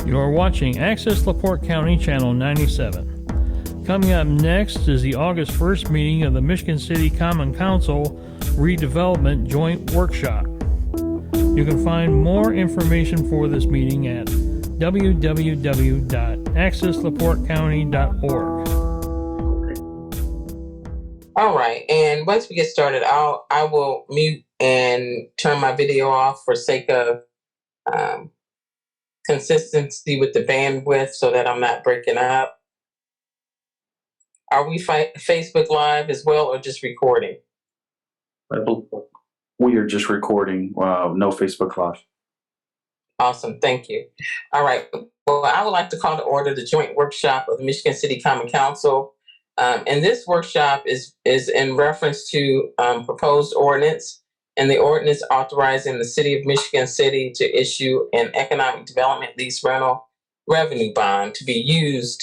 You are watching Access LaPorte County Channel 97. Coming up next is the August 1st meeting of the Michigan City Common Council Redevelopment Joint Workshop. You can find more information for this meeting at www.accesslaportecounty.org. All right, and once we get started, I will mute and turn my video off for sake of consistency with the bandwidth so that I'm not breaking up. Are we Facebook Live as well or just recording? We are just recording, no Facebook Live. Awesome, thank you. All right, well, I would like to call to order the joint workshop of the Michigan City Common Council. And this workshop is in reference to proposed ordinance and the ordinance authorizing the City of Michigan City to issue an economic development lease rental revenue bond to be used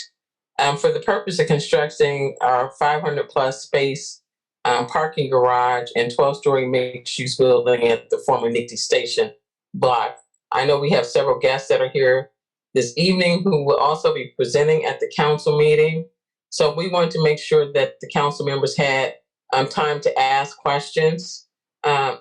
for the purpose of constructing our 500 plus space parking garage and 12-story mixed-use building at the former Nixie Station block. I know we have several guests that are here this evening who will also be presenting at the council meeting. So we wanted to make sure that the council members had time to ask questions and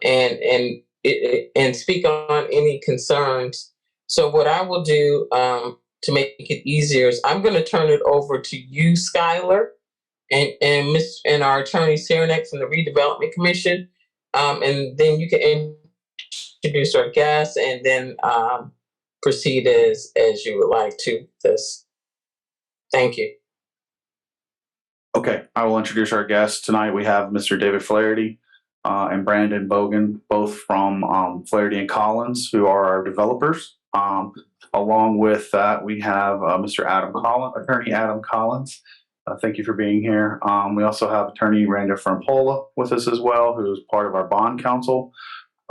speak on any concerns. So what I will do to make it easier is I'm going to turn it over to you, Skylar, and our attorney Serenek from the Redevelopment Commission, and then you can introduce our guests and then proceed as you would like to this. Thank you. Okay, I will introduce our guests tonight. We have Mr. David Flaherty and Brandon Bogan, both from Flaherty and Collins, who are our developers. Along with that, we have Mr. Attorney Adam Collins. Thank you for being here. We also have Attorney Randa Frampola with us as well, who is part of our bond council.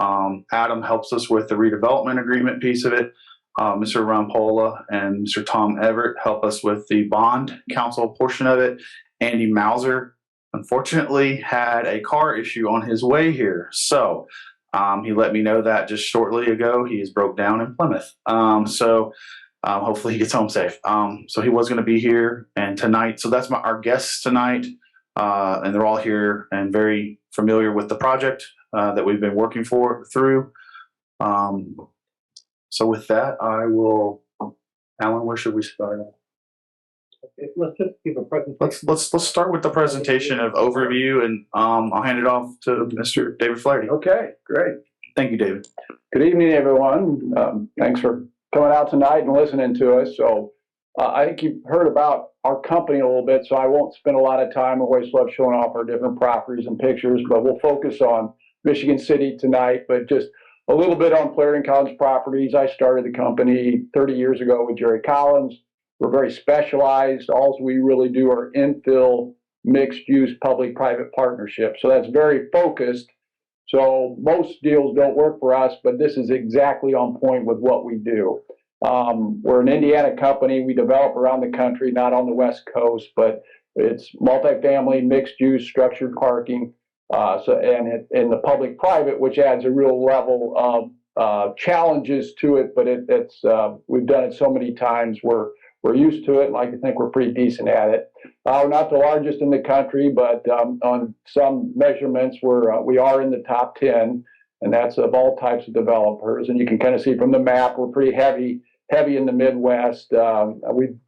Adam helps us with the redevelopment agreement piece of it. Mr. Rampola and Mr. Tom Everett help us with the bond council portion of it. Andy Mauser, unfortunately, had a car issue on his way here. So he let me know that just shortly ago. He is broke down in Plymouth. Hopefully he gets home safe. So he was going to be here and tonight. So that's our guests tonight. And they're all here and very familiar with the project that we've been working through. So with that, I will, Alan, where should we start? Let's just give a presentation. Let's start with the presentation of overview, and I'll hand it off to Mr. David Flaherty. Okay, great. Thank you, David. Good evening, everyone. Thanks for coming out tonight and listening to us. So I think you've heard about our company a little bit, so I won't spend a lot of time. I always love showing off our different properties and pictures, but we'll focus on Michigan City tonight, but just a little bit on Flaherty and Collins properties. I started the company 30 years ago with Jerry Collins. We're very specialized. All we really do are infill mixed-use public-private partnerships. So that's very focused. So most deals don't work for us, but this is exactly on point with what we do. We're an Indiana company. We develop around the country, not on the West Coast, but it's multifamily, mixed-use, structured parking, and the public-private, which adds a real level of challenges to it. But we've done it so many times. We're used to it, and I think we're pretty decent at it. We're not the largest in the country, but on some measurements, we are in the top 10, and that's of all types of developers. And you can kind of see from the map, we're pretty heavy in the Midwest. We've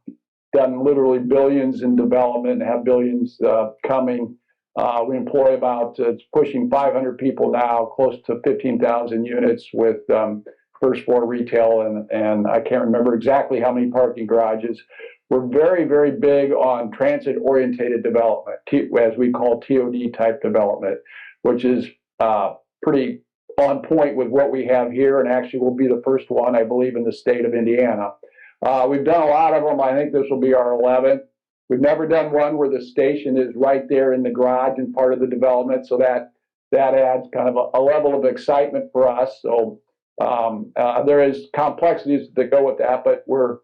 done literally billions in development and have billions coming. We employ it's pushing 500 people now, close to 15,000 units with first floor retail, and I can't remember exactly how many parking garages. We're very, very big on transit-orientated development, as we call TOD type development, which is pretty on point with what we have here, and actually will be the first one, I believe, in the state of Indiana. We've done a lot of them. I think this will be our 11th. We've never done one where the station is right there in the garage and part of the development, so that adds kind of a level of excitement for us. So there is complexities that go with that, but we're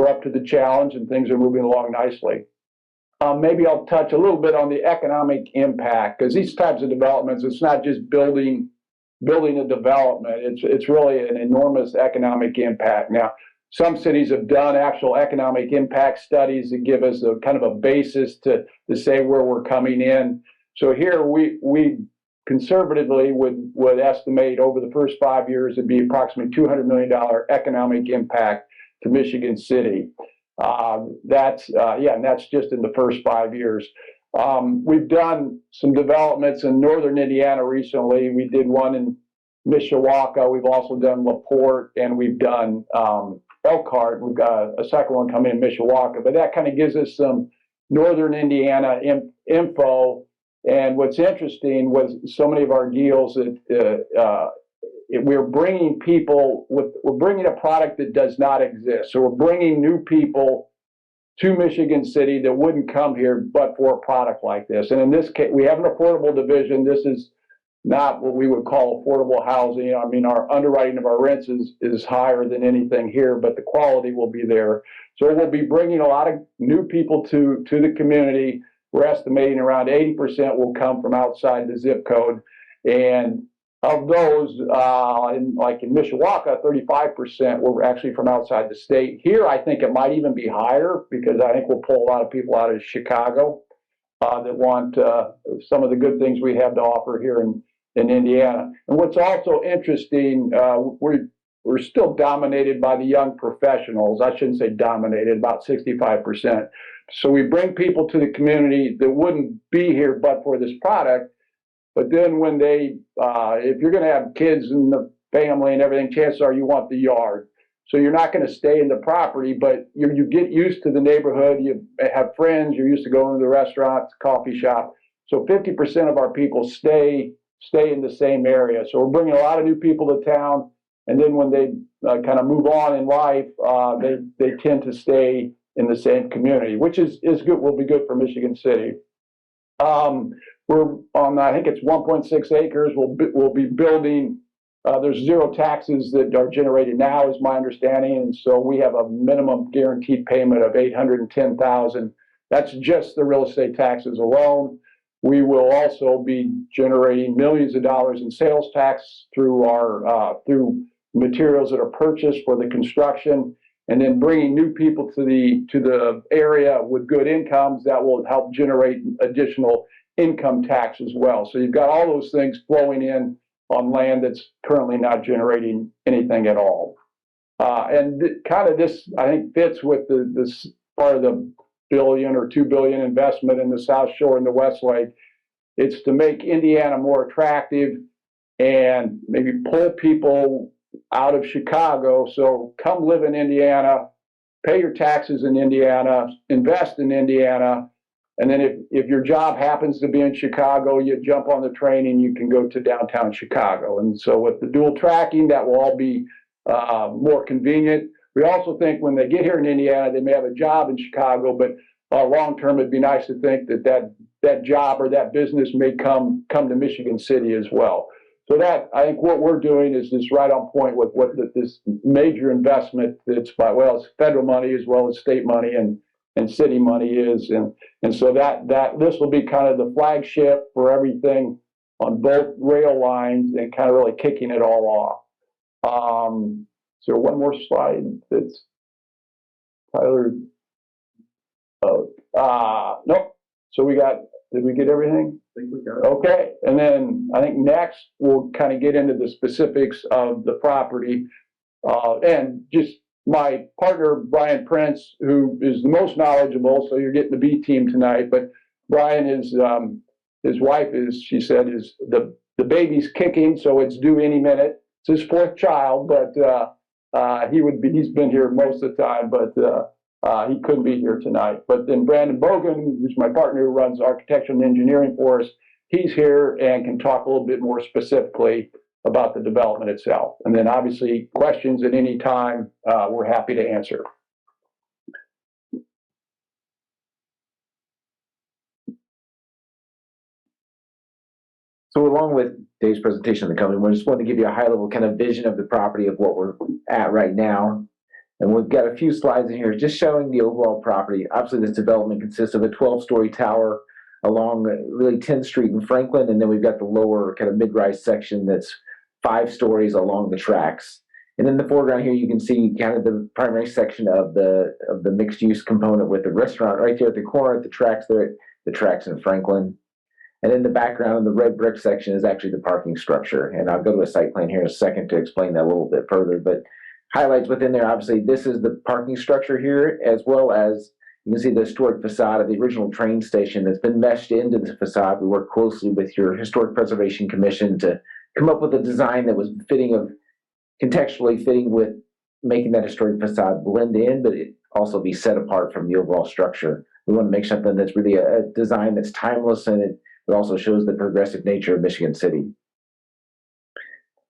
up to the challenge and things are moving along nicely. Maybe I'll touch a little bit on the economic impact, because these types of developments, it's not just building a development. It's really an enormous economic impact. Now, some cities have done actual economic impact studies that give us a kind of a basis to say where we're coming in. So here we conservatively would estimate over the first 5 years it'd be approximately $200 million economic impact to Michigan City. And that's just in the first 5 years. We've done some developments in northern Indiana recently. We did one in Mishawaka. We've also done LaPorte, and we've done Elkhart. We've got a second one coming in Mishawaka, but that kind of gives us some northern Indiana info. And what's interesting was so many of our deals that we're bringing we're bringing a product that does not exist. So we're bringing new people to Michigan City that wouldn't come here but for a product like this. And in this case, we have an affordable division. This is not what we would call affordable housing. I mean, our underwriting of our rents is higher than anything here, but the quality will be there. So we'll be bringing a lot of new people to the community. We're estimating around 80% will come from outside the zip code. And of those, in Mishawaka, 35% were actually from outside the state. Here, I think it might even be higher because I think we'll pull a lot of people out of Chicago that want some of the good things we have to offer here in Indiana. And what's also interesting, we're still dominated by the young professionals. I shouldn't say dominated, about 65%. So we bring people to the community that wouldn't be here but for this product. But then when if you're going to have kids in the family and everything, chances are you want the yard. So you're not going to stay in the property, but you get used to the neighborhood. You have friends. You're used to going to the restaurant, coffee shop. So 50% of our people stay in the same area. So we're bringing a lot of new people to town. And then when they kind of move on in life, they tend to stay in the same community, which is good. Will be good for Michigan City. We're on, I think it's 1.6 acres. We'll be building. There's zero taxes that are generated now, is my understanding, and so we have a minimum guaranteed payment of $810,000. That's just the real estate taxes alone. We will also be generating millions of dollars in sales tax through through materials that are purchased for the construction, and then bringing new people to the area with good incomes that will help generate additional income tax as well. So you've got all those things flowing in on land that's currently not generating anything at all. And this, I think, fits with this part of the $1 billion or $2 billion investment in the South Shore and the Westlake. It's to make Indiana more attractive and maybe pull people out of Chicago. So come live in Indiana, pay your taxes in Indiana, invest in Indiana. And then if your job happens to be in Chicago, you jump on the train and you can go to downtown Chicago. And so with the dual tracking, that will all be more convenient. We also think when they get here in Indiana, they may have a job in Chicago, but long term, it'd be nice to think that job or that business may come to Michigan City as well. So that, I think what we're doing is just right on point with what this major investment that's it's federal money as well as state money and city money is. And so that this will be kind of the flagship for everything on both rail lines and kind of really kicking it all off. So one more slide that's Tyler. Nope. So did we get everything? I think we got it. Okay. And then I think next we'll kind of get into the specifics of the property. And just my partner, Brian Prince, who is the most knowledgeable, so you're getting the B team tonight, but Brian is, his wife she said, the baby's kicking, so it's due any minute. It's his fourth child, but he's been here most of the time, but he couldn't be here tonight. But then Brandon Bogan, who's my partner who runs architecture and engineering for us, he's here and can talk a little bit more specifically about the development itself. And then obviously questions at any time, we're happy to answer. So along with Dave's presentation of the company, we just want to give you a high level kind of vision of the property of what we're at right now. And we've got a few slides in here just showing the overall property. Obviously this development consists of a 12-story tower along really 10th Street in Franklin. And then we've got the lower kind of mid-rise section that's 5 stories along the tracks. And in the foreground here, you can see kind of the primary section of the mixed use component with the restaurant right there at the corner at the tracks there at the tracks in Franklin. And in the background, the red brick section is actually the parking structure. And I'll go to a site plan here in a second to explain that a little bit further. But highlights within there, obviously, this is the parking structure here, as well as you can see the historic facade of the original train station that's been meshed into the facade. We worked closely with your Historic Preservation Commission to come up with a design that was contextually fitting with making that historic facade blend in, but it also be set apart from the overall structure. We want to make something that's really a design that's timeless, and it also shows the progressive nature of Michigan City.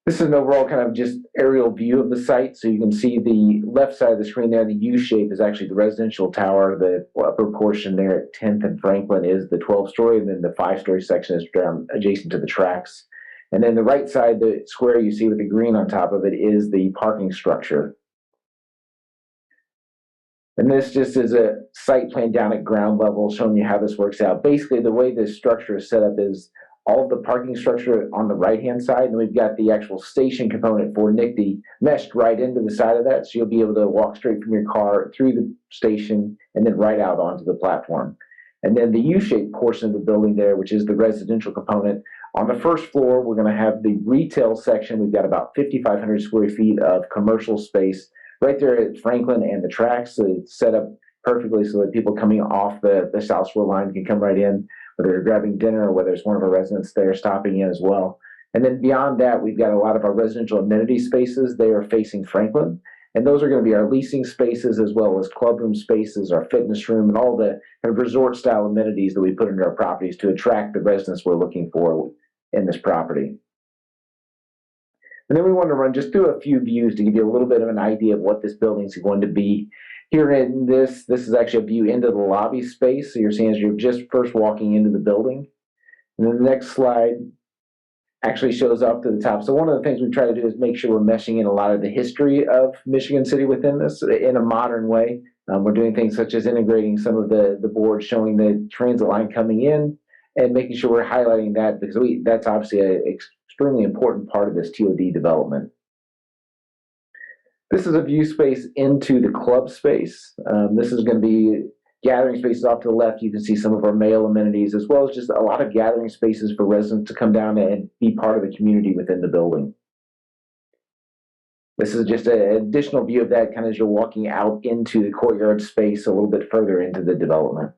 This is an overall kind of just aerial view of the site. So you can see the left side of the screen there, the U shape is actually the residential tower. The upper portion there at 10th and Franklin is the 12-story, and then the 5-story section is down adjacent to the tracks. And then the right side, the square you see with the green on top of it, is the parking structure. And this just is a site plan down at ground level showing you how this works out. Basically, the way this structure is set up is all of the parking structure on the right-hand side, and we've got the actual station component for NICD meshed right into the side of that, so you'll be able to walk straight from your car through the station and then right out onto the platform. And then the U-shaped portion of the building there, which is the residential component, on the first floor, we're going to have the retail section. We've got about 5,500 square feet of commercial space right there at Franklin and the tracks. So it's set up perfectly so that people coming off the South Shore line can come right in, whether they're grabbing dinner or whether it's one of our residents there stopping in as well. And then beyond that, we've got a lot of our residential amenity spaces. They are facing Franklin. And those are going to be our leasing spaces as well as clubroom spaces, our fitness room, and all the kind of resort style amenities that we put into our properties to attract the residents we're looking for in this property. And then we want to run just through a few views to give you a little bit of an idea of what this building is going to be. Here in this is actually a view into the lobby space. So you're seeing as you're just first walking into the building. And then the next slide actually shows up to the top. So one of the things we try to do is make sure we're meshing in a lot of the history of Michigan City within this in a modern way. We're doing things such as integrating some of the boards showing the transit line coming in and making sure we're highlighting that because that's obviously an extremely important part of this TOD development. This is a view space into the club space. This is going to be gathering spaces off to the left. You can see some of our male amenities as well as just a lot of gathering spaces for residents to come down and be part of the community within the building. This is just an additional view of that kind of as you're walking out into the courtyard space a little bit further into the development.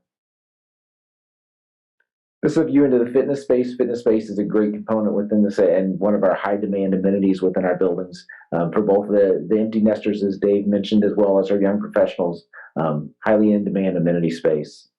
This is a view into the fitness space. Fitness space is a great component within this and one of our high demand amenities within our buildings for both the empty nesters, as Dave mentioned, as well as our young professionals, highly in demand amenity space.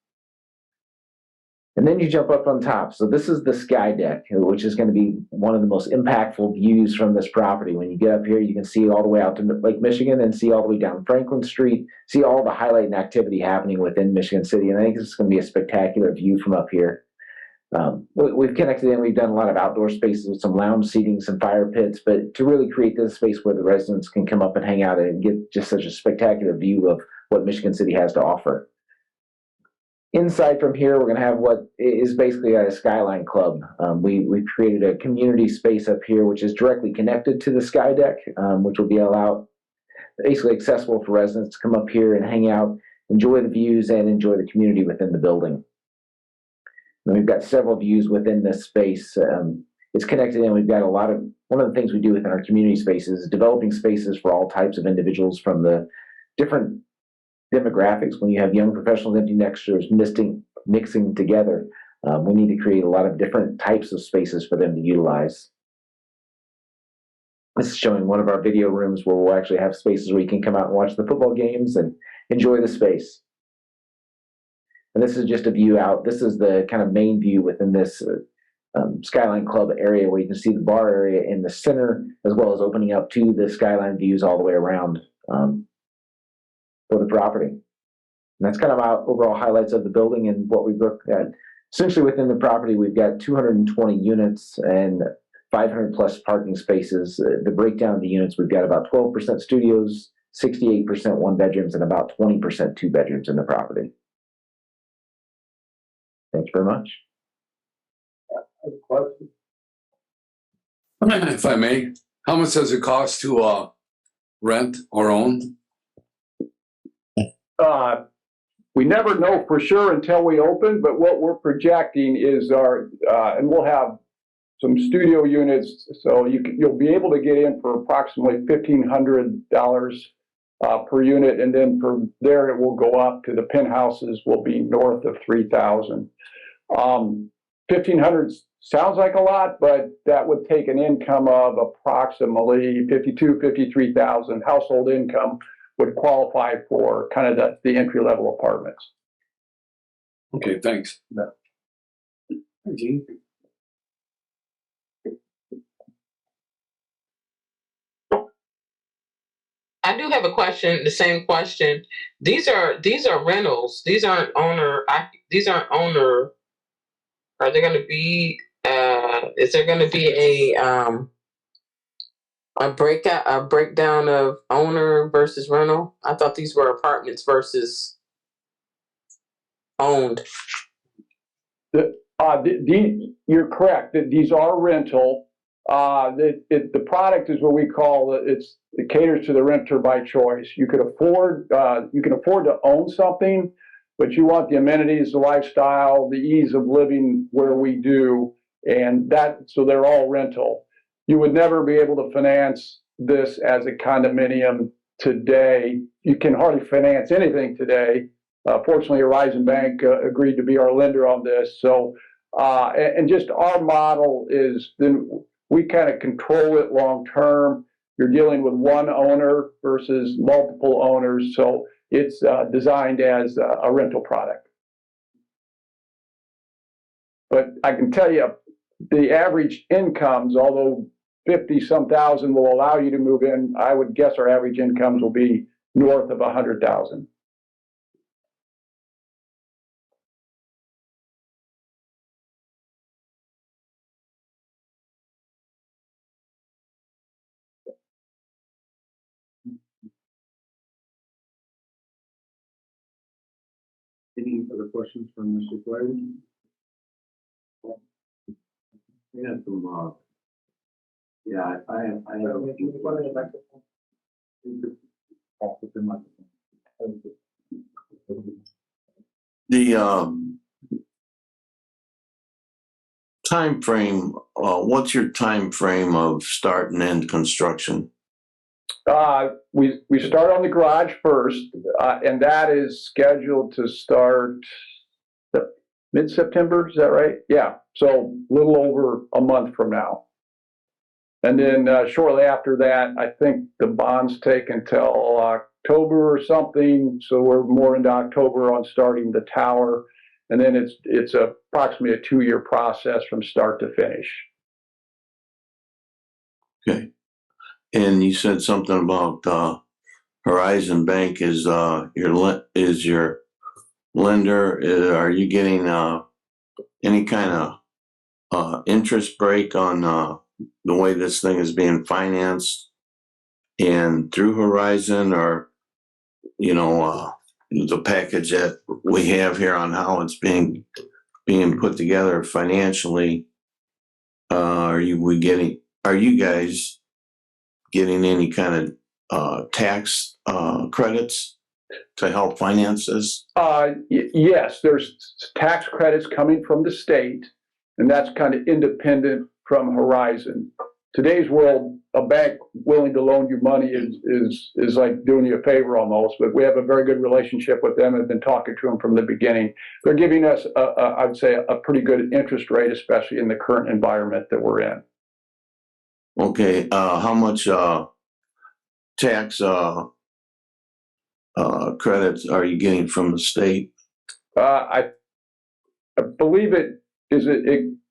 And then you jump up on top. So this is the sky deck, which is going to be one of the most impactful views from this property. When you get up here, you can see all the way out to Lake Michigan and see all the way down Franklin Street, see all the highlight and activity happening within Michigan City. And I think this is going to be a spectacular view from up here. We've connected in, we've done a lot of outdoor spaces with some lounge seating, some fire pits, but to really create this space where the residents can come up and hang out and get just such a spectacular view of what Michigan City has to offer. Inside from here, we're going to have what is basically a skyline club. We've created a community space up here, which is directly connected to the sky deck, which will be basically accessible for residents to come up here and hang out, enjoy the views, and enjoy the community within the building. And we've got several views within this space. It's connected in. We've got one of the things we do within our community spaces is developing spaces for all types of individuals from the different demographics. When you have young professionals, empty nesters mixing together, we need to create a lot of different types of spaces for them to utilize. This is showing one of our video rooms where we'll actually have spaces where you can come out and watch the football games and enjoy the space. And this is just a view out. This is the kind of main view within this Skyline Club area where you can see the bar area in the center, as well as opening up to the skyline views all the way around for the property. And that's kind of our overall highlights of the building and what we've looked at. Essentially within the property, we've got 220 units and 500 plus parking spaces. The breakdown of the units, we've got about 12% studios, 68% one bedrooms, and about 20% two bedrooms in the property. Thank you very much. If I may, how much does it cost to rent or own? We never know for sure until we open, but what we're projecting is and we'll have some studio units, so you'll be able to get in for approximately $1,500 per unit, and then from there it will go up to the penthouses will be north of 3,000. 1,500 sounds like a lot, but that would take an income of approximately 53,000 household income would qualify for kind of the entry-level apartments. Okay, thanks. I do have a question, the same question. These are rentals. These aren't owner. Are there going to be? Is there going to be a breakdown of owner versus rental? I thought these were apartments versus owned. You're correct that these are rental. The product is what we call it caters to the renter by choice. You can afford to own something, but you want the amenities, the lifestyle, the ease of living where we do, and so they're all rental. You would never be able to finance this as a condominium today. You can hardly finance anything today. Fortunately, Horizon Bank agreed to be our lender on this. So, and just our model is then we kind of control it long term. You're dealing with one owner versus multiple owners. So it's designed as a rental product. But I can tell you the average incomes, although 50-some thousand will allow you to move in, I would guess our average incomes will be north of 100,000. Any other questions from Mr. Flaherty? We have some, yeah, I have a few questions. The time frame, what's your time frame of start and end construction? We start on the garage first, and that is scheduled to start mid-September. Is that right? Yeah. So a little over a month from now. And then shortly after that, I think the bonds take until October or something. So we're more into October on starting the tower. And then it's approximately a 2-year process from start to finish. Okay. And you said something about Horizon Bank is your lender. Are you getting any kind of interest break on the way this thing is being financed and through Horizon, or the package that we have here on how it's being put together financially? Are you guys getting any kind of tax credits to help finance this? Yes, there's tax credits coming from the state, and that's kind of independent from Horizon. Today's world, a bank willing to loan you money is like doing you a favor almost, but we have a very good relationship with them and have been talking to them from the beginning. They're giving us, I'd say, a pretty good interest rate, especially in the current environment that we're in. Okay, how much tax credits are you getting from the state? I believe it is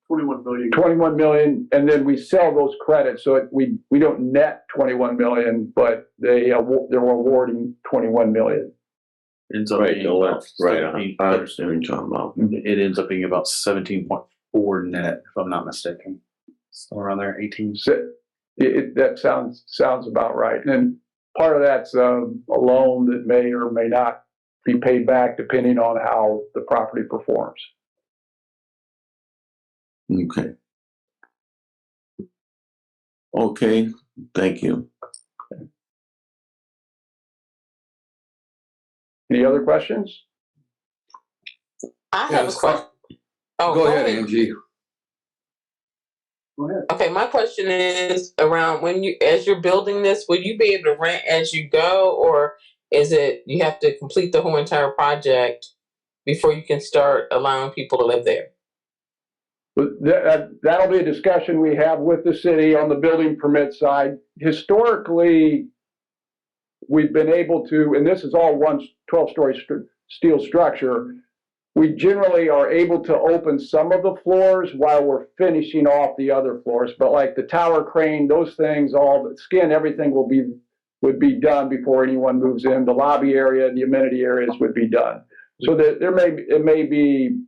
21 million. 21 million, and then we sell those credits, so we don't net 21 million, but they're awarding 21 million. Ends up Right, being no, about right. 17. I understand what you're talking about. It ends up being about 17.4 net, if I'm not mistaken. Somewhere around there, 18. So that sounds about right. And then part of that's a loan that may or may not be paid back depending on how the property performs. Okay. Okay, thank you. Any other questions? I have a Yes, question. Oh, Go ahead, Angie. Okay, my question is around as you're building this, will you be able to rent as you go, or is it you have to complete the whole entire project before you can start allowing people to live there? But that'll be a discussion we have with the city on the building permit side. Historically, we've been able to, and this is all one 12-story steel structure, we generally are able to open some of the floors while we're finishing off the other floors. But like the tower crane, those things, all the skin, everything would be done before anyone moves in. The lobby area, the amenity areas would be done. So that it may be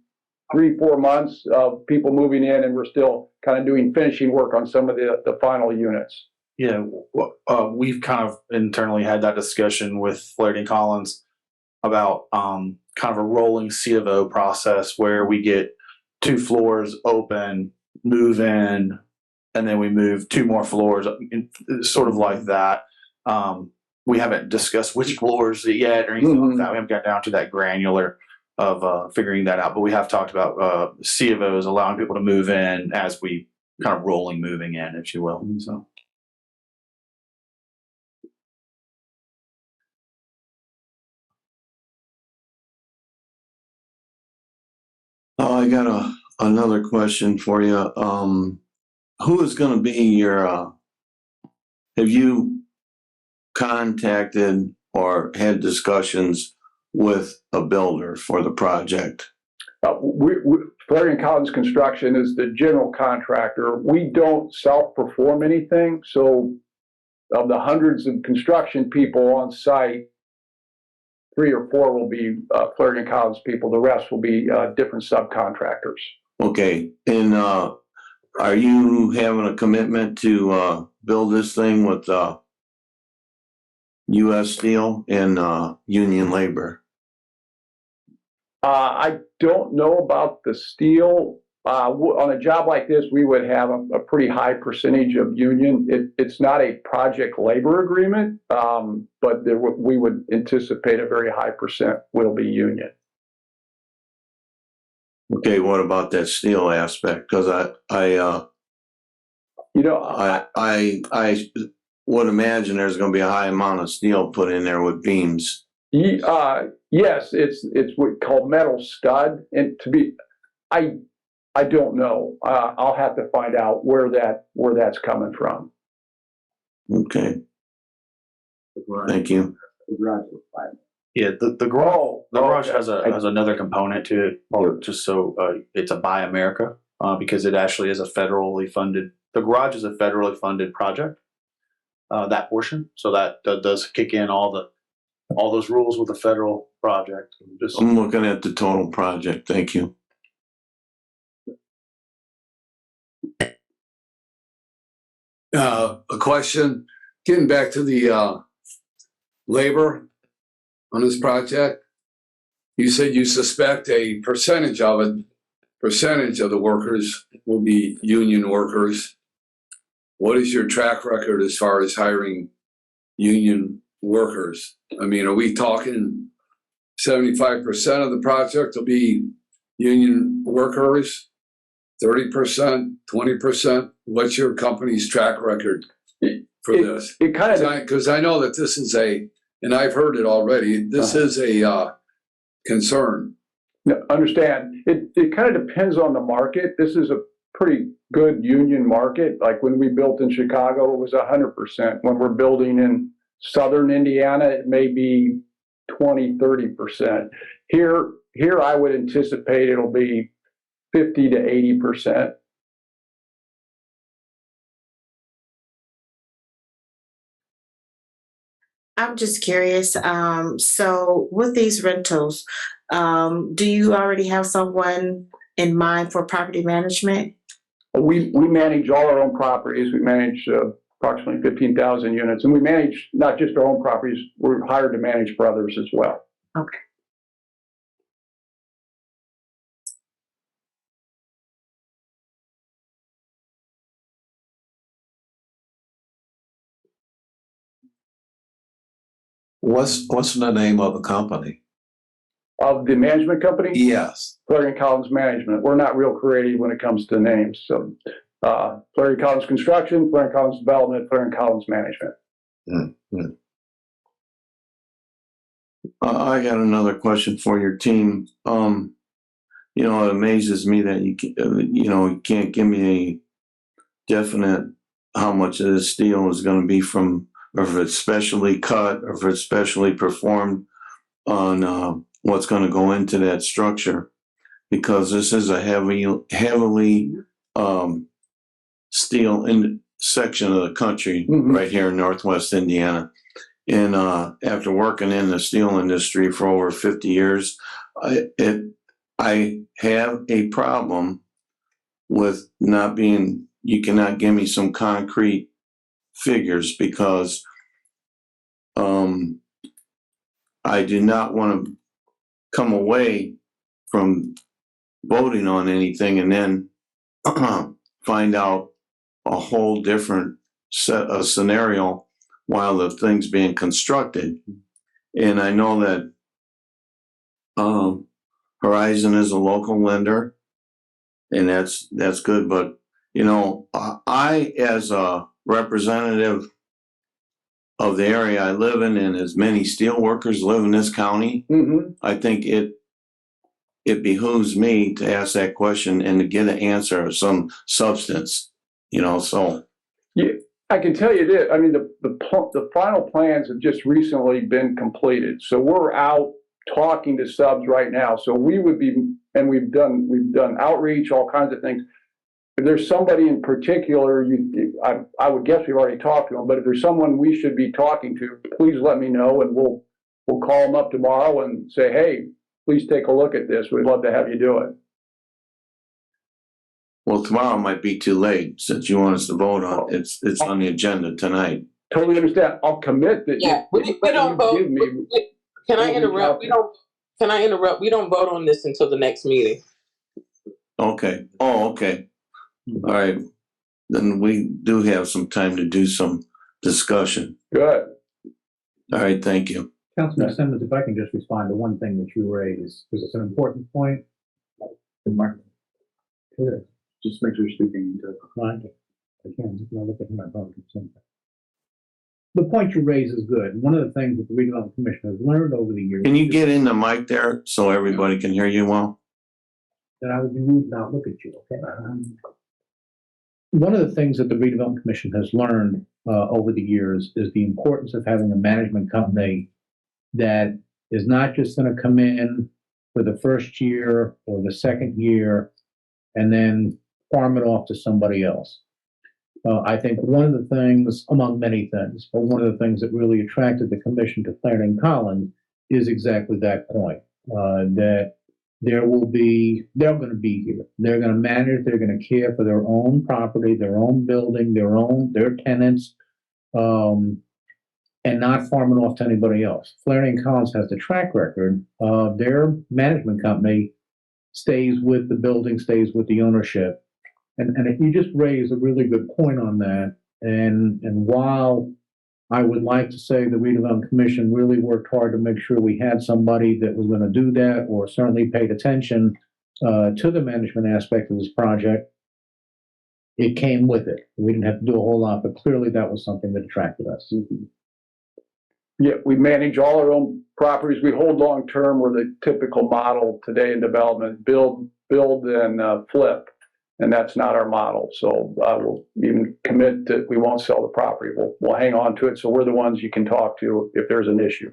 3-4 months of people moving in, and we're still kind of doing finishing work on some of the final units. Yeah, we've kind of internally had that discussion with Flaherty and Collins about kind of a rolling C of O process where we get 2 floors open, move in, and then we move 2 more floors, sort of like that. We haven't discussed which floors yet or anything like that. We haven't got down to that granular of figuring that out, but we have talked about C of O's allowing people to move in as we kind of rolling moving in, if you will. So. Oh, I got another question for you. Who is going to be your, have you contacted or had discussions with a builder for the project? Flaherty & Collins Construction is the general contractor. We don't self-perform anything. So of the hundreds of construction people on site, 3 or 4 will be Flaherty & Collins people. The rest will be different subcontractors. Okay. And are you having a commitment to build this thing with U.S. Steel and union labor? I don't know about the steel. On a job like this, we would have a pretty high percentage of union. It's not a project labor agreement, but we would anticipate a very high percent will be union. Okay, what about that steel aspect? Because I would imagine there's going to be a high amount of steel put in there with beams. Yes, it's what's called metal stud, and I don't know. I'll have to find out where that's coming from. Okay. Thank you. Yeah, the garage has another component to it, just so it's a Buy America, because it actually is a federally funded. The garage is a federally funded project, that portion, so that does kick in all those rules with the federal project. I'm looking at the total project. Thank you. A question, getting back to the labor on this project. You said you suspect a percentage of the workers will be union workers. What is your track record as far as hiring union workers? I mean, are we talking 75% of the project will be union workers? 30%, 20%? What's your company's track record for this? Because I know that this is and I've heard it already, this is a concern. Understand. It kind of depends on the market. This is a pretty good union market. Like when we built in Chicago, it was 100%. When we're building in southern Indiana, it may be 20, 30%. Here I would anticipate it'll be 50 to 80%. I'm just curious. So with these rentals, do you already have someone in mind for property management? We manage all our own properties. We manage approximately 15,000 units, and we manage not just our own properties. We're hired to manage for others as well. Okay. What's the name of the company? Of the management company? Yes. Flaherty Collins Management. We're not real creative when it comes to names. So Flaherty Collins Construction, Flaherty Collins Development, Flaherty Collins Management. I got another question for your team. You know, it amazes me that you can't give me a definite how much of this steel is going to be from, or if it's specially cut, or if it's specially performed on what's going to go into that structure, because this is a heavily steel in section of the country right here in Northwest Indiana. And after working in the steel industry for over 50 years, I have a problem with not being, you cannot give me some concrete figures, because I do not want to come away from voting on anything and then find out a whole different set of scenario while the thing's being constructed. And I know that Horizon is a local lender, and that's good. But, you know, I, as a representative of the area I live in, and as many steel workers live in this county, I think it behooves me to ask that question and to get an answer of some substance, you know, so. Yeah, I can tell you this. I mean, the final plans have just recently been completed. So we're out talking to subs right now. So we would be, and we've done outreach, all kinds of things. If there's somebody in particular, I would guess we've already talked to them, but if there's someone we should be talking to, please let me know, and we'll call them up tomorrow and say, hey, please take a look at this. We'd love to have you do it. Well, tomorrow might be too late, since you want us to vote on it. It's on the agenda tonight. Totally understand. I'll commit that. Yeah, we don't vote. Can I interrupt? Can I interrupt? We don't vote on this until the next meeting. Okay. Oh, okay. All right. Then we do have some time to do some discussion. Good. All right. Thank you. Councilman Simmons, if I can just respond to one thing that you raised, because it's an important point. Mark, Sure. just make sure you're speaking into it. I can. Look at my phone. The point you raise is good. One of the things that the Redevelopment Commission has learned over the years. Can you get in the mic there so everybody can hear you well? That I would be rude not look at you, okay? One of the things that the Redevelopment Commission has learned over the years is the importance of having a management company that is not just going to come in for the first year or the second year and then farm it off to somebody else. I think one of the things, among many things, but one of the things that really attracted the commission to Flaherty Collins is exactly that point, that they're going to be here. They're going to manage, they're going to care for their own property, their own building, their tenants, and not farm it off to anybody else. Flaherty Collins has the track record of their management company stays with the building, stays with the ownership. And you just raised a really good point on that. And while I would like to say the Redevelopment Commission really worked hard to make sure we had somebody that was going to do that, or certainly paid attention to the management aspect of this project, it came with it. We didn't have to do a whole lot, but clearly that was something that attracted us. Yeah, we manage all our own properties. We hold long-term. We're the typical model today in development, build and flip. And that's not our model. So we'll even commit that we won't sell the property. We'll hang on to it. So we're the ones you can talk to if there's an issue.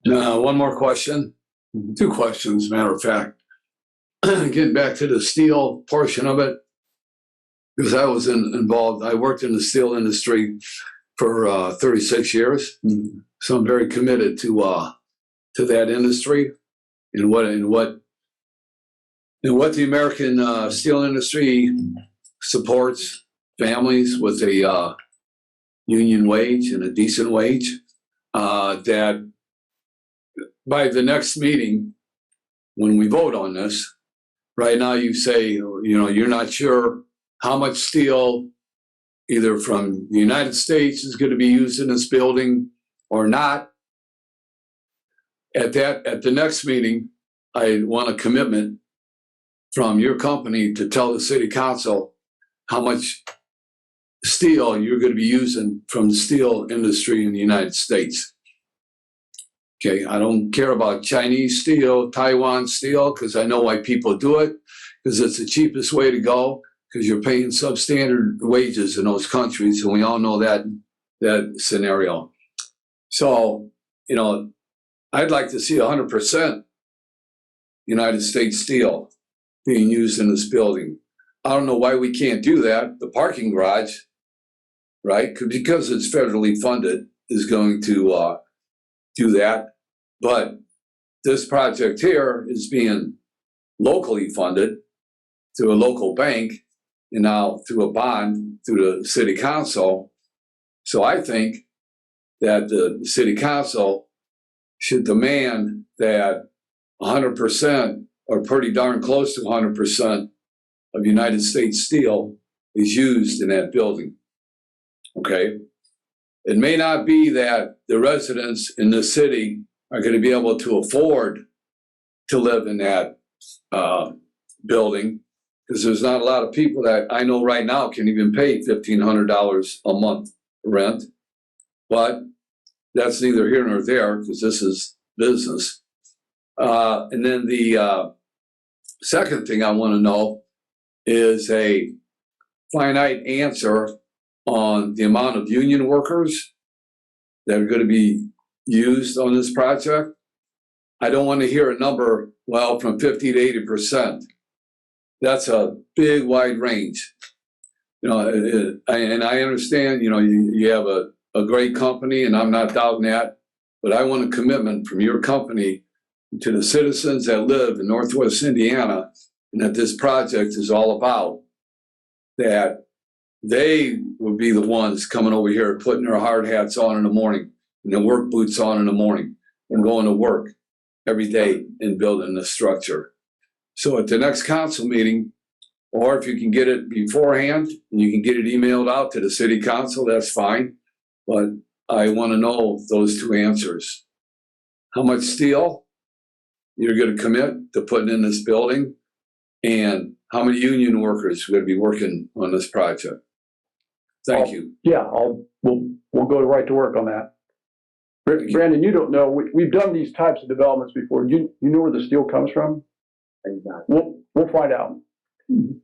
One more question. Two questions, matter of fact. Getting back to the steel portion of it, because I was involved. I worked in the steel industry for 36 years. So I'm very committed to that industry and what the American steel industry supports families with a union wage and a decent wage. That by the next meeting, when we vote on this, right now you say, you're not sure how much steel either from the United States is going to be used in this building or not. At the next meeting, I want a commitment from your company to tell the city council how much steel you're going to be using from the steel industry in the United States. Okay, I don't care about Chinese steel, Taiwan steel, because I know why people do it, because it's the cheapest way to go, because you're paying substandard wages in those countries, and we all know that scenario. So, you know, I'd like to see 100% United States steel being used in this building. I don't know why we can't do that. The parking garage, right, because it's federally funded, is going to do that. But this project here is being locally funded through a local bank and now through a bond through the city council. So I think that the city council should demand that 100% or pretty darn close to 100% of United States steel is used in that building. Okay? It may not be that the residents in the city are going to be able to afford to live in that building, because there's not a lot of people that I know right now can even pay $1,500 a month rent. But that's neither here nor there, because this is business. And then the second thing I want to know is a finite answer on the amount of union workers that are going to be used on this project. I don't want to hear a number, well, from 50 to 80%. That's a big, wide range. You know, and I understand, you know, you have a great company, and I'm not doubting that, but I want a commitment from your company to the citizens that live in Northwest Indiana, and that this project is all about, that they will be the ones coming over here, putting their hard hats on in the morning and their work boots on in the morning and going to work every day in building the structure. So at the next council meeting, or if you can get it beforehand and you can get it emailed out to the city council, that's fine. But I want to know those two answers. How much steel you're going to commit to putting in this building, and how many union workers are going to be working on this project? Thank you. Yeah, we'll go right to work on that. Brandon, you don't know, we've done these types of developments before. You know where the steel comes from? We'll find out. And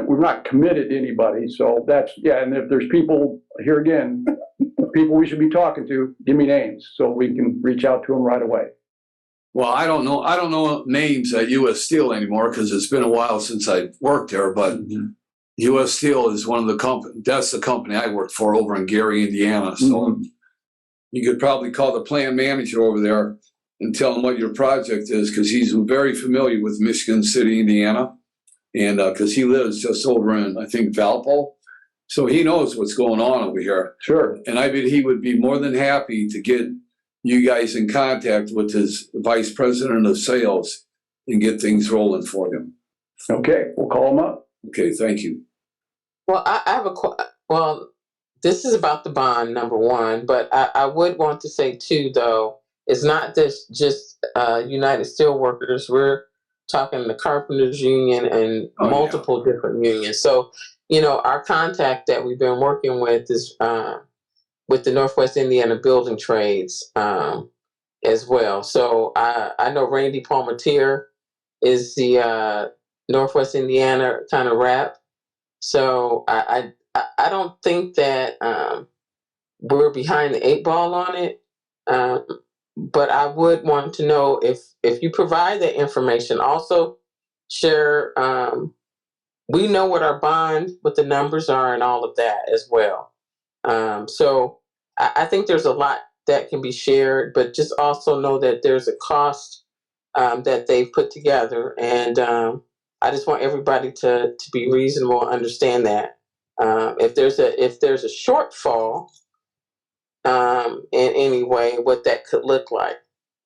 we're not committed to anybody, so that's, yeah, and if there's people, here again, people we should be talking to, give me names so we can reach out to them right away. Well, I don't know names at U.S. Steel anymore, because it's been a while since I worked there, but U.S. Steel is one of the companies, that's the company I worked for over in Gary, Indiana. So you could probably call the plant manager over there and tell him what your project is, because he's very familiar with Michigan City, Indiana. And because he lives just over in, I think, Valpo. So he knows what's going on over here. Sure. And I bet he would be more than happy to get you guys in contact with his vice president of sales and get things rolling for him. Okay, we'll call him up. Okay, thank you. Well, I have well, this is about the bond, number one, but I would want to say too, though, it's not just United Steelworkers. We're talking the Carpenters Union and multiple different unions. So, you know, our contact that we've been working with is with the Northwest Indiana Building Trades as well. So I know Randy Palmatier is the Northwest Indiana kind of rep. So I don't think that we're behind the 8 ball on it. But I would want to know if you provide that information, also share, we know what our bond, what the numbers are and all of that as well. So I think there's a lot that can be shared, but just also know that there's a cost that they've put together. And I just want everybody to be reasonable and understand that. If there's a shortfall, in any way, what that could look like.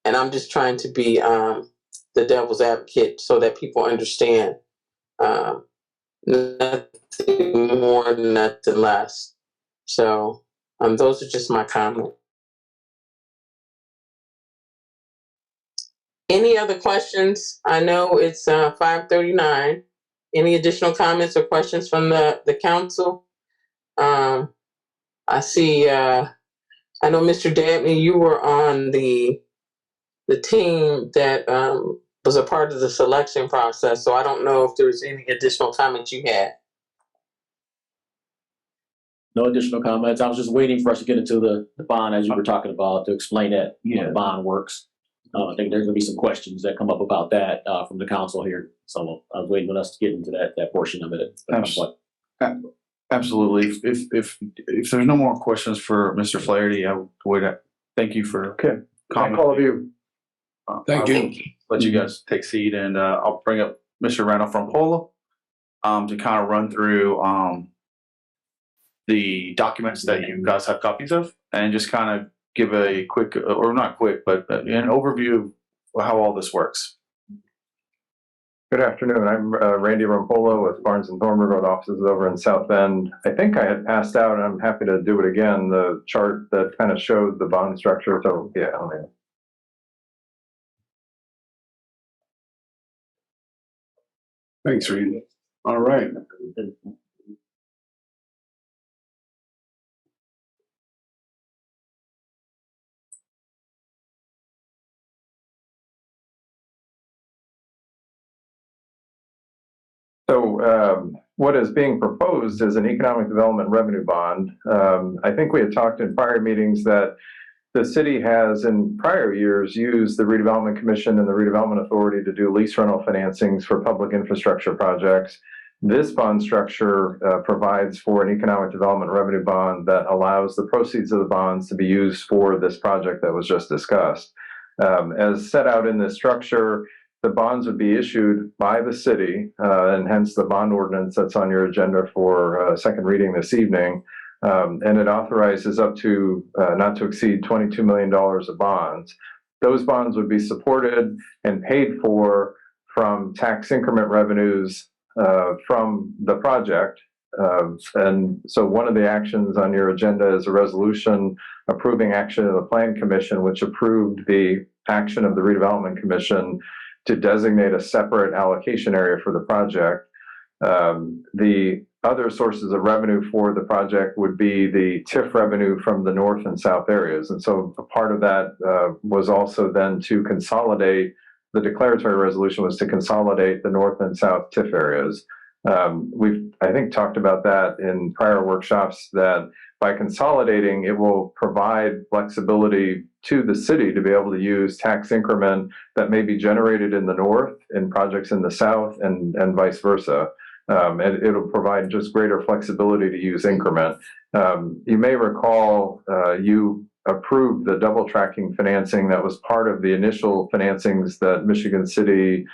And I'm just trying to be the devil's advocate so that people understand. Nothing more, nothing less. So those are just my comments. Any other questions? I know it's 5:39. Any additional comments or questions from the council? I see, I know Mr. Dabney, you were on the team that was a part of the selection process, so I don't know if there's any additional comments you had. No additional comments. I was just waiting for us to get into the bond as you were talking about to explain that how the bond works. I think there's gonna be some questions that come up about that from the council here. So I was waiting on us to get into that portion of it. Absolutely. If there's no more questions for Mr. Flaherty, I would thank you for Thank all of you. Thank you. Let you guys take seat, and I'll bring up Mr. Randall from Polo to kind of run through the documents that you guys have copies of, and just kind of give a quick, or not quick, but an overview of how all this works. Good afternoon. I'm Randy Rampolo with Barnes & Thornburg with offices over in South Bend. I think I had passed out, and I'm happy to do it again, the chart that kind of showed the bond structure. So yeah, Thanks, Randy. All right. So what is being proposed is an economic development revenue bond. I think we had talked in prior meetings that the city has in prior years used the Redevelopment Commission and the Redevelopment Authority to do lease rental financings for public infrastructure projects. This bond structure provides for an economic development revenue bond that allows the proceeds of the bonds to be used for this project that was just discussed. As set out in this structure, the bonds would be issued by the city, and hence the bond ordinance that's on your agenda for second reading this evening. And it authorizes up to not to exceed $22 million of bonds. Those bonds would be supported and paid for from tax increment revenues from the project. And so one of the actions on your agenda is a resolution approving action of the Plan Commission, which approved the action of the Redevelopment Commission to designate a separate allocation area for the project. The other sources of revenue for the project would be the TIF revenue from the north and south areas. And so a part of that was also then to consolidate, the declaratory resolution was to consolidate the north and south TIF areas. We've, I think, talked about that in prior workshops, that by consolidating, it will provide flexibility to the city to be able to use tax increment that may be generated in the north in projects in the south, and vice versa. And it'll provide just greater flexibility to use increment. You may recall you approved the double tracking financing that was part of the initial financings that Michigan City,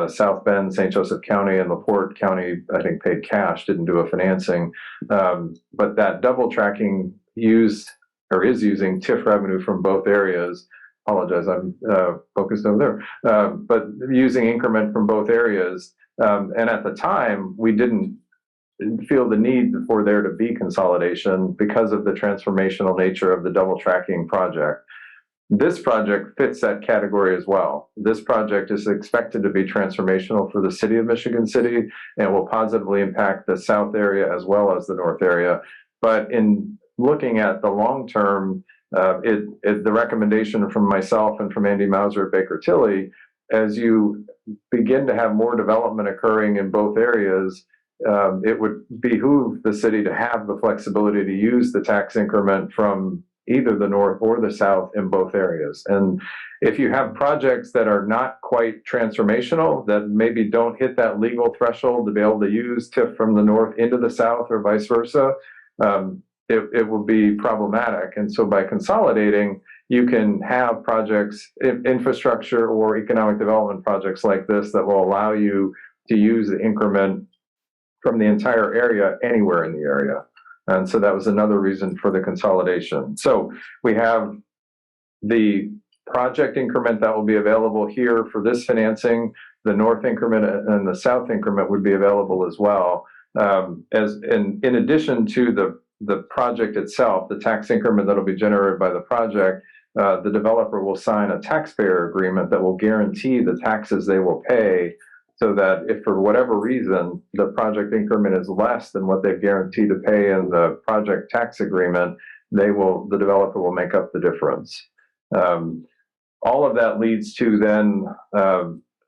South Bend, St. Joseph County, and LaPorte County, I think, paid cash, didn't do a financing. But that double tracking used or is using TIF revenue from both areas. Apologize, I'm focused over there. But using increment from both areas. And at the time, we didn't feel the need for there to be consolidation because of the transformational nature of the double tracking project. This project fits that category as well. This project is expected to be transformational for the city of Michigan City, and will positively impact the south area as well as the north area. But in looking at the long term, the recommendation from myself and from Andy Mauser at Baker Tilly, as you begin to have more development occurring in both areas, it would behoove the city to have the flexibility to use the tax increment from either the north or the south in both areas. And if you have projects that are not quite transformational, that maybe don't hit that legal threshold to be able to use TIF from the north into the south or vice versa, it will be problematic. And so by consolidating, you can have projects, infrastructure or economic development projects like this, that will allow you to use the increment from the entire area anywhere in the area. And so that was another reason for the consolidation. So we have the project increment that will be available here for this financing. The north increment and the south increment would be available as well. in addition to the project itself, the tax increment that'll be generated by the project, the developer will sign a taxpayer agreement that will guarantee the taxes they will pay, so that if for whatever reason the project increment is less than what they've guaranteed to pay in the project tax agreement, the developer will make up the difference. All of that leads to then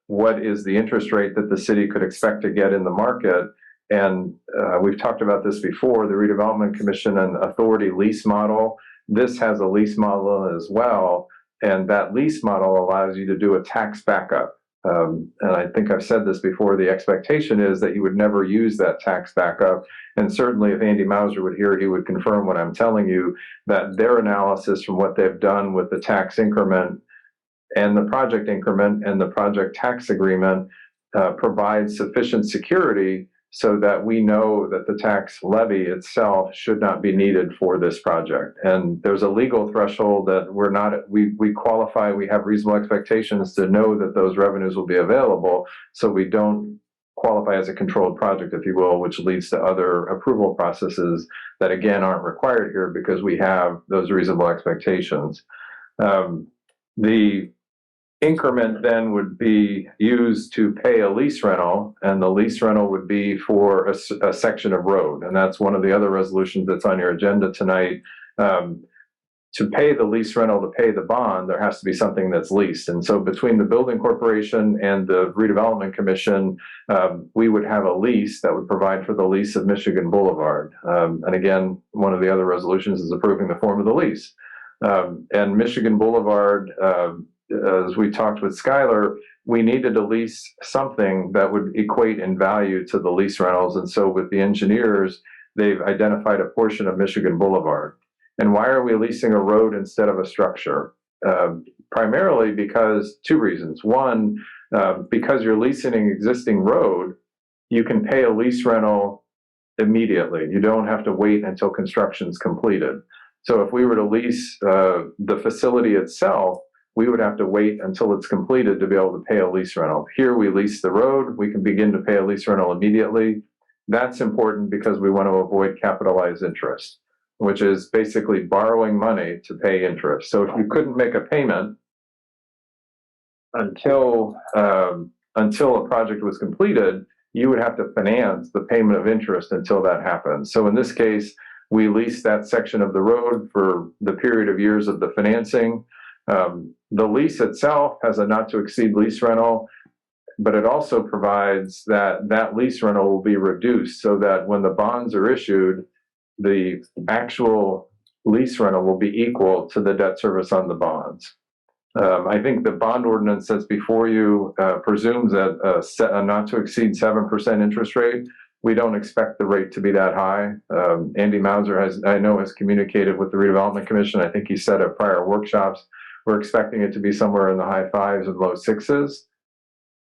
what is the interest rate that the city could expect to get in the market. And we've talked about this before, the Redevelopment Commission and Authority lease model. This has a lease model as well, and that lease model allows you to do a tax backup. And I think I've said this before, the expectation is that you would never use that tax backup. And certainly if Andy Mauser would hear, he would confirm what I'm telling you, that their analysis from what they've done with the tax increment and the project increment and the project tax agreement provides sufficient security so that we know that the tax levy itself should not be needed for this project. And there's a legal threshold that we qualify, we have reasonable expectations to know that those revenues will be available, so we don't qualify as a controlled project, if you will, which leads to other approval processes that again aren't required here because we have those reasonable expectations. The increment then would be used to pay a lease rental, and the lease rental would be for a section of road. And that's one of the other resolutions that's on your agenda tonight. To pay the lease rental, to pay the bond, there has to be something that's leased. And so between the building corporation and the Redevelopment Commission, we would have a lease that would provide for the lease of Michigan Boulevard. And again, one of the other resolutions is approving the form of the lease. And Michigan Boulevard, as we talked with Skylar, we needed to lease something that would equate in value to the lease rentals. And so with the engineers, they've identified a portion of Michigan Boulevard. And why are we leasing a road instead of a structure? Primarily because two reasons. One, because you're leasing an existing road, you can pay a lease rental immediately. You don't have to wait until construction's completed. So if we were to lease the facility itself, we would have to wait until it's completed to be able to pay a lease rental. Here we lease the road, we can begin to pay a lease rental immediately. That's important because we want to avoid capitalized interest, which is basically borrowing money to pay interest. So if you couldn't make a payment until a project was completed, you would have to finance the payment of interest until that happens. So in this case, we lease that section of the road for the period of years of the financing. The lease itself has a not to exceed lease rental, but it also provides that that lease rental will be reduced so that when the bonds are issued, the actual lease rental will be equal to the debt service on the bonds. I think the bond ordinance that's before you presumes that a not to exceed 7% interest rate. We don't expect the rate to be that high. Andy Mauser has communicated with the Redevelopment Commission. I think he said at prior workshops, we're expecting it to be somewhere in the high 5s and low 6s.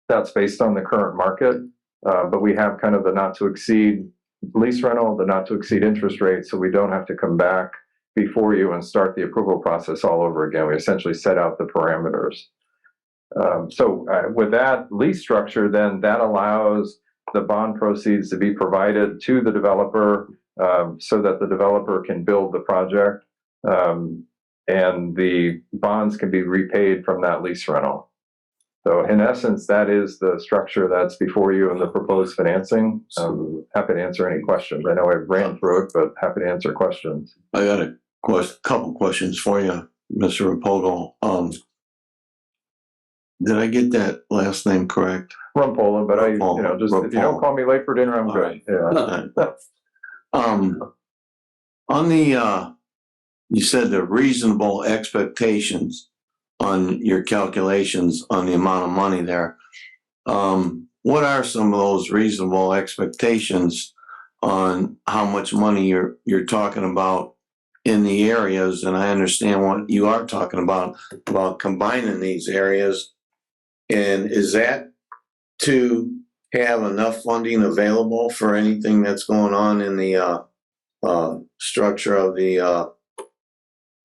That's based on the current market, but we have kind of the not to exceed lease rental, the not to exceed interest rate, so we don't have to come back before you and start the approval process all over again. We essentially set out the parameters. With that lease structure, then that allows the bond proceeds to be provided to the developer so that the developer can build the project, and the bonds can be repaid from that lease rental. So in essence, that is the structure that's before you in the proposed financing. I'm happy to answer any questions. I know I ran through it, but happy to answer questions. I got a couple questions for you, Mr. Rapogel. Did I get that last name correct? Rumpola, but if you don't call me late for dinner, I'm good. Right. Yeah. On the you said the reasonable expectations on your calculations on the amount of money there. What are some of those reasonable expectations on how much money you're talking about in the areas? And I understand what you are talking about combining these areas. And is that to have enough funding available for anything that's going on in the structure of the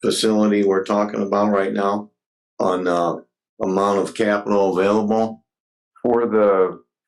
facility we're talking about right now on amount of capital available? For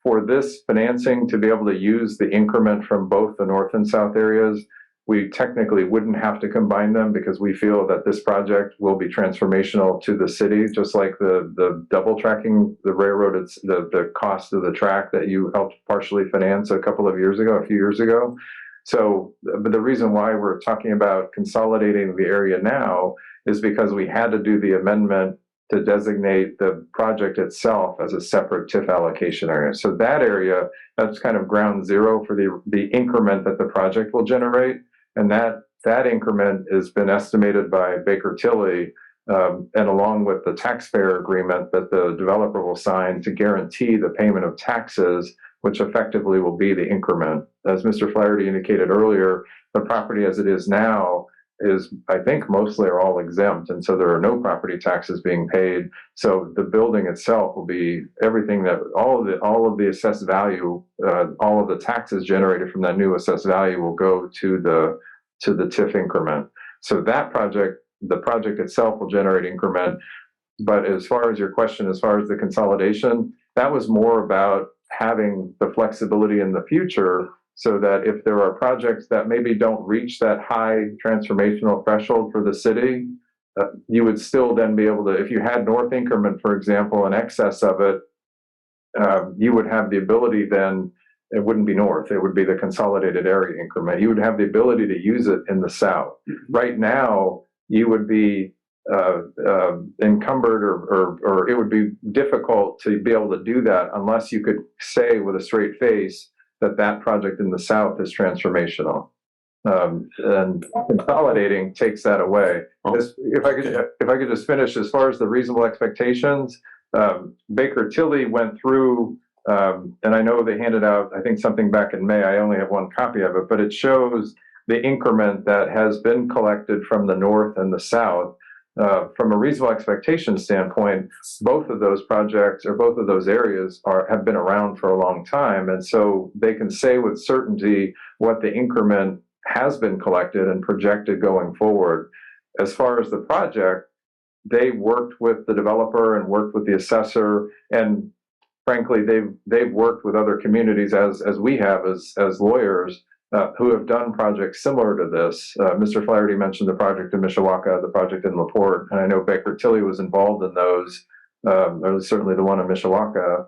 for this financing to be able to use the increment from both the north and south areas, we technically wouldn't have to combine them because we feel that this project will be transformational to the city, just like the double tracking the railroad. It's the cost of the track that you helped partially finance a few years ago. So, but the reason why we're talking about consolidating the area now is because we had to do the amendment to designate the project itself as a separate TIF allocation area. So that area, that's kind of ground zero for the increment that the project will generate. And that increment has been estimated by Baker Tilly, and along with the taxpayer agreement that the developer will sign to guarantee the payment of taxes, which effectively will be the increment. As Mr. Flaherty indicated earlier, the property as it is now is, I think, mostly are all exempt, and so there are no property taxes being paid. So the building itself will be everything that all of the assessed value, all of the taxes generated from that new assessed value will go to the TIF increment. So that project, the project itself will generate increment. But as far as your question, as far as the consolidation, that was more about having the flexibility in the future so that if there are projects that maybe don't reach that high transformational threshold for the city, you would still then be able to, if you had north increment, for example, in excess of it, you would have the ability then, it wouldn't be north, it would be the consolidated area increment. You would have the ability to use it in the south. Right now, you would be encumbered or it would be difficult to be able to do that unless you could say with a straight face that project in the south is transformational. And consolidating takes that away. If I could just finish, as far as the reasonable expectations, Baker Tilly went through, and I know they handed out, I think, something back in May. I only have one copy of it, but it shows the increment that has been collected from the north and the south. From a reasonable expectation standpoint, both of those projects or both of those areas have been around for a long time. And so they can say with certainty what the increment has been collected and projected going forward. As far as the project, they worked with the developer and worked with the assessor, and frankly, they've worked with other communities as we have as lawyers who have done projects similar to this. Mr. Flaherty mentioned the project in Mishawaka, the project in LaPorte, and I know Baker Tilly was involved in those. Or certainly the one in Mishawaka,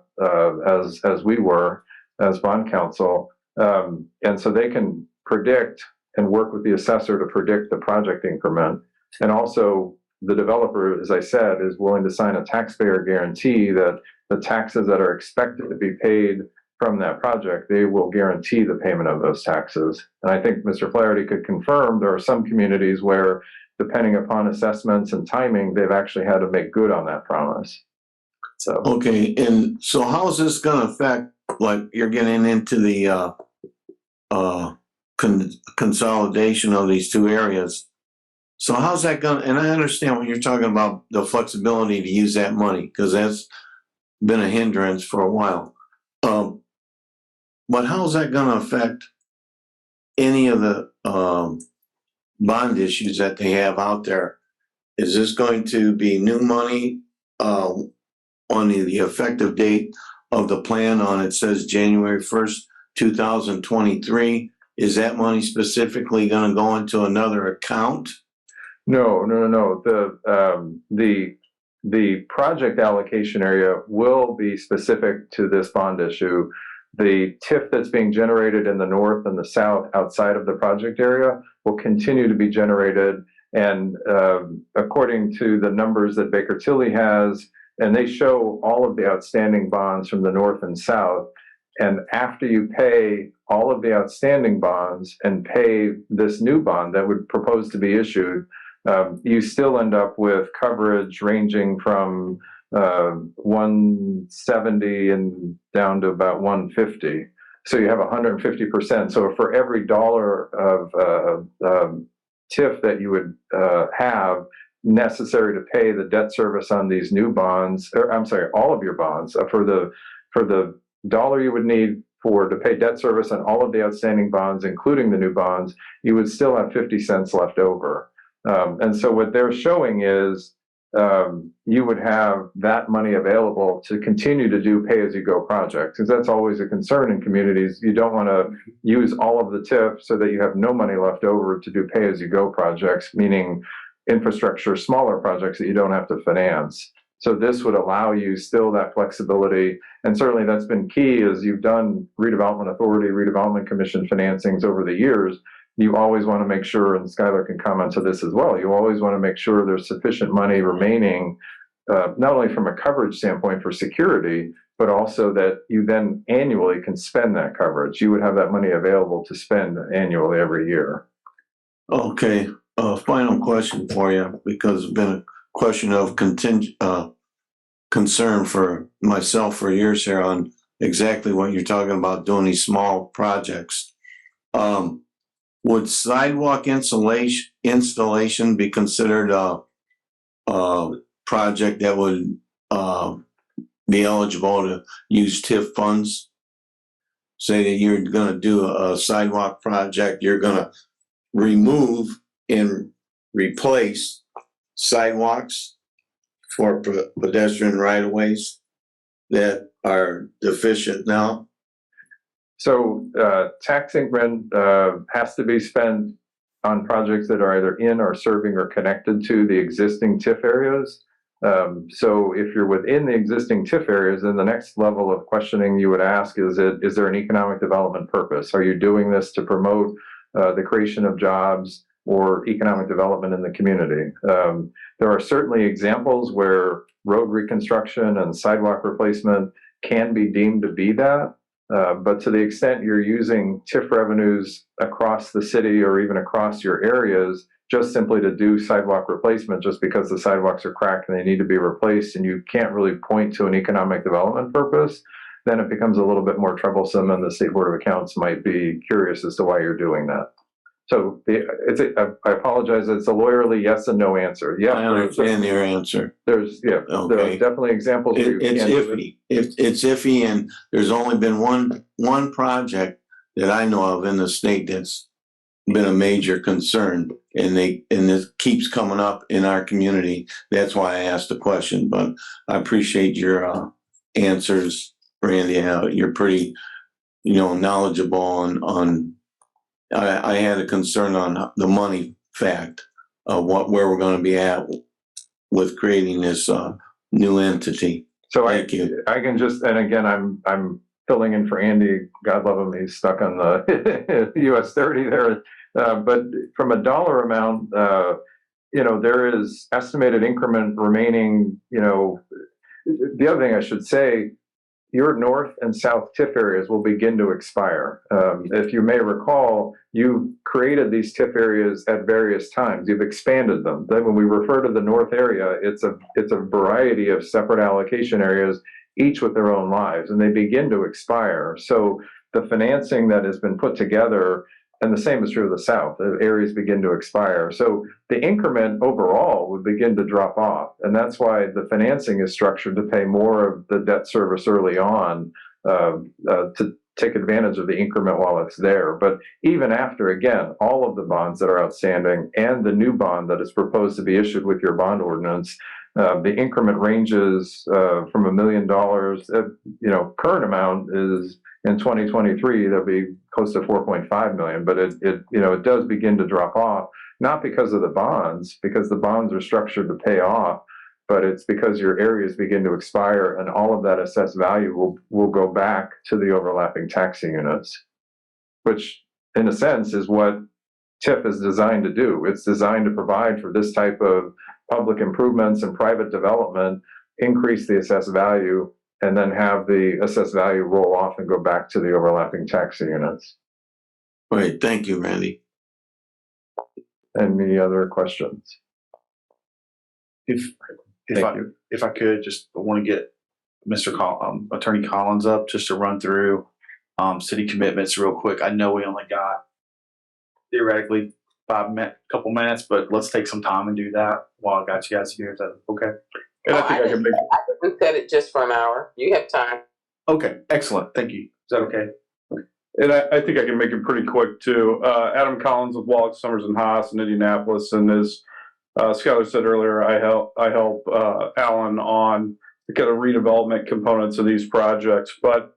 as we were as bond counsel, and so they can predict and work with the assessor to predict the project increment. And also, the developer, as I said, is willing to sign a taxpayer guarantee that the taxes that are expected to be paid from that project, they will guarantee the payment of those taxes. And I think Mr. Flaherty could confirm there are some communities where, depending upon assessments and timing, they've actually had to make good on that promise. So okay, and so how is this going to affect? Like you're getting into the consolidation of these two areas. So how's that going? And I understand when you're talking about the flexibility to use that money because that's been a hindrance for a while. But how's that going to affect any of the bond issues that they have out there? Is this going to be new money on the effective date of the plan on it says January 1st, 2023? Is that money specifically going to go into another account? No. The project allocation area will be specific to this bond issue. The TIF that's being generated in the north and the south outside of the project area will continue to be generated. And according to the numbers that Baker Tilly has, and they show all of the outstanding bonds from the north and south. And after you pay all of the outstanding bonds and pay this new bond that would propose to be issued, you still end up with coverage ranging from 170 and down to about 150. So you have 150%. So for every dollar of TIF that you would have necessary to pay the debt service on these new bonds, or I'm sorry, all of your bonds, for the dollar you would need to pay debt service on all of the outstanding bonds, including the new bonds, you would still have 50 cents left over. And so what they're showing is you would have that money available to continue to do pay-as-you-go projects, because that's always a concern in communities. You don't want to use all of the TIF so that you have no money left over to do pay-as-you-go projects, meaning infrastructure, smaller projects that you don't have to finance. So this would allow you still that flexibility. And certainly that's been key as you've done redevelopment authority, redevelopment commission financings over the years. You always want to make sure, and Skylar can comment to this as well, you always want to make sure there's sufficient money remaining, not only from a coverage standpoint for security, but also that you then annually can spend that coverage. You would have that money available to spend annually every year. Okay, final question for you, because it's been a question of concern for myself for years here on exactly what you're talking about, doing these small projects. Would sidewalk installation be considered a project that would be eligible to use TIF funds? Say that you're going to do a sidewalk project, you're going to remove and replace sidewalks for pedestrian right-of-ways that are deficient now? So tax increment has to be spent on projects that are either in or serving or connected to the existing TIF areas. So if you're within the existing TIF areas, then the next level of questioning you would ask is there an economic development purpose? Are you doing this to promote the creation of jobs or economic development in the community? There are certainly examples where road reconstruction and sidewalk replacement can be deemed to be that. But to the extent you're using TIF revenues across the city or even across your areas, just simply to do sidewalk replacement, just because the sidewalks are cracked and they need to be replaced, and you can't really point to an economic development purpose, then it becomes a little bit more troublesome, and the State Board of Accounts might be curious as to why you're doing that. So I apologize. It's a lawyerly yes and no answer. Yeah, I understand your answer. There's there are definitely examples where you It's can't do iffy. It's iffy, and there's only been one project that I know of in the state that's been a major concern, and this keeps coming up in our community. That's why I asked the question. But I appreciate your answers, Randy. You're pretty, knowledgeable on. I had a concern on the money fact of where we're going to be at with creating this new entity. So Thank you. I can just, and again, I'm filling in for Andy. God love him. He's stuck on the US 30 there. But from a dollar amount, there is estimated increment remaining. The other thing I should say, your north and south TIF areas will begin to expire. If you may recall, you created these TIF areas at various times. You've expanded them. Then when we refer to the north area, it's a variety of separate allocation areas, each with their own lives, and they begin to expire. So the financing that has been put together, and the same is true of the south, the areas begin to expire. So the increment overall would begin to drop off. And that's why the financing is structured to pay more of the debt service early on, to take advantage of the increment while it's there. But even after, again, all of the bonds that are outstanding and the new bond that is proposed to be issued with your bond ordinance, the increment ranges from $1 million. Current amount is in 2023, there'll be close to 4.5 million, but it does begin to drop off, not because of the bonds, because the bonds are structured to pay off, but it's because your areas begin to expire, and all of that assessed value will go back to the overlapping taxing units, which in a sense is what TIF is designed to do. It's designed to provide for this type of public improvements and private development, increase the assessed value, and then have the assessed value roll off and go back to the overlapping taxing units. Great, thank you, Randy. Any other questions? If I could, just want to get Attorney Collins up just to run through city commitments real quick. I know we only got theoretically couple minutes, but let's take some time and do that while I got you guys here. Is that okay? And I can reset it just for an hour. You have time. Okay, excellent. Thank you. Is that okay? And I think I can make it pretty quick too. Adam Collins with Wallach, Summers and Haas in Indianapolis, and as Skylar said earlier, I help Alan on the kind of redevelopment components of these projects. But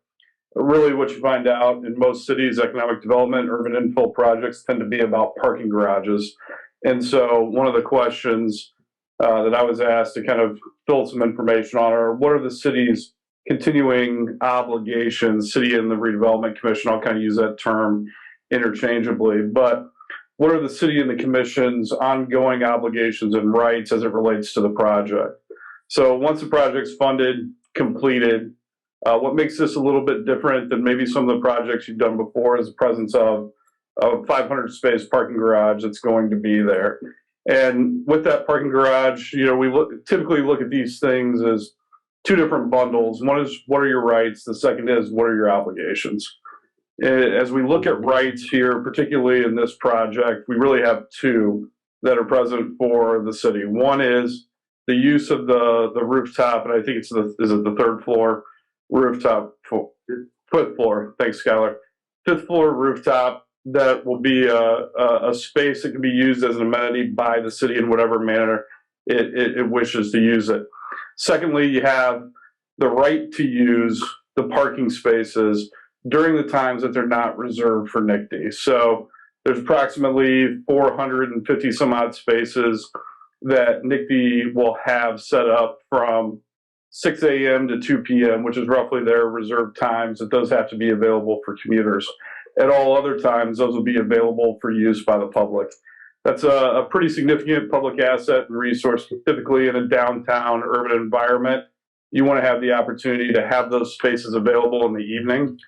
really what you find out in most cities, economic development, urban infill projects tend to be about parking garages. And so one of the questions that I was asked to kind of fill some information on are, what are the city's continuing obligations, city and the redevelopment commission, I'll kind of use that term interchangeably, but what are the city and the commission's ongoing obligations and rights as it relates to the project? So once the project's funded, completed, what makes this a little bit different than maybe some of the projects you've done before is the presence of a 500 space parking garage that's going to be there. And with that parking garage, you know, we typically look at these things as two different bundles. One is, what are your rights? The second is, what are your obligations? As we look at rights here, particularly in this project, we really have two that are present for the city. One is the use of the rooftop, and I think is it the third floor rooftop, fifth floor, thanks Skylar, fifth floor rooftop that will be a space that can be used as an amenity by the city in whatever manner it wishes to use it. Secondly, you have the right to use the parking spaces during the times that they're not reserved for NICD. So there's approximately 450 some odd spaces that NICD will have set up from 6 a.m. to 2 p.m., which is roughly their reserved times, that those have to be available for commuters. At all other times, those will be available for use by the public. That's a pretty significant public asset and resource, typically in a downtown urban environment. You want to have the opportunity to have those spaces available in the evening.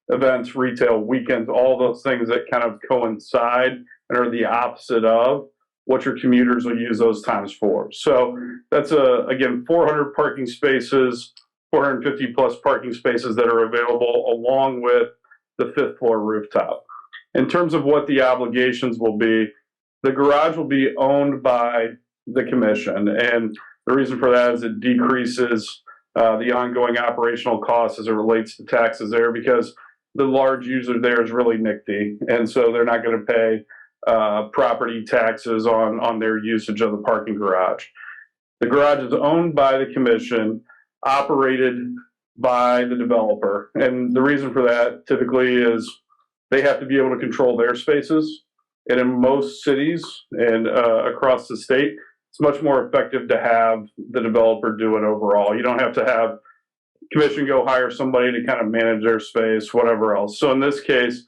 Events, retail, weekends, all those things that kind of coincide and are the opposite of what your commuters will use those times for. So that's again, 400 parking spaces, 450 plus parking spaces that are available along with the fifth floor rooftop. In terms of what the obligations will be, the garage will be owned by the commission. And the reason for that is it decreases the ongoing operational costs as it relates to taxes there, because the large user there is really NICD. And so they're not going to pay property taxes on their usage of the parking garage. The garage is owned by the commission, operated by the developer. And the reason for that typically is they have to be able to control their spaces. And in most cities and across the state, it's much more effective to have the developer do it overall. You don't have to have commission go hire somebody to kind of manage their space, whatever else. So in this case,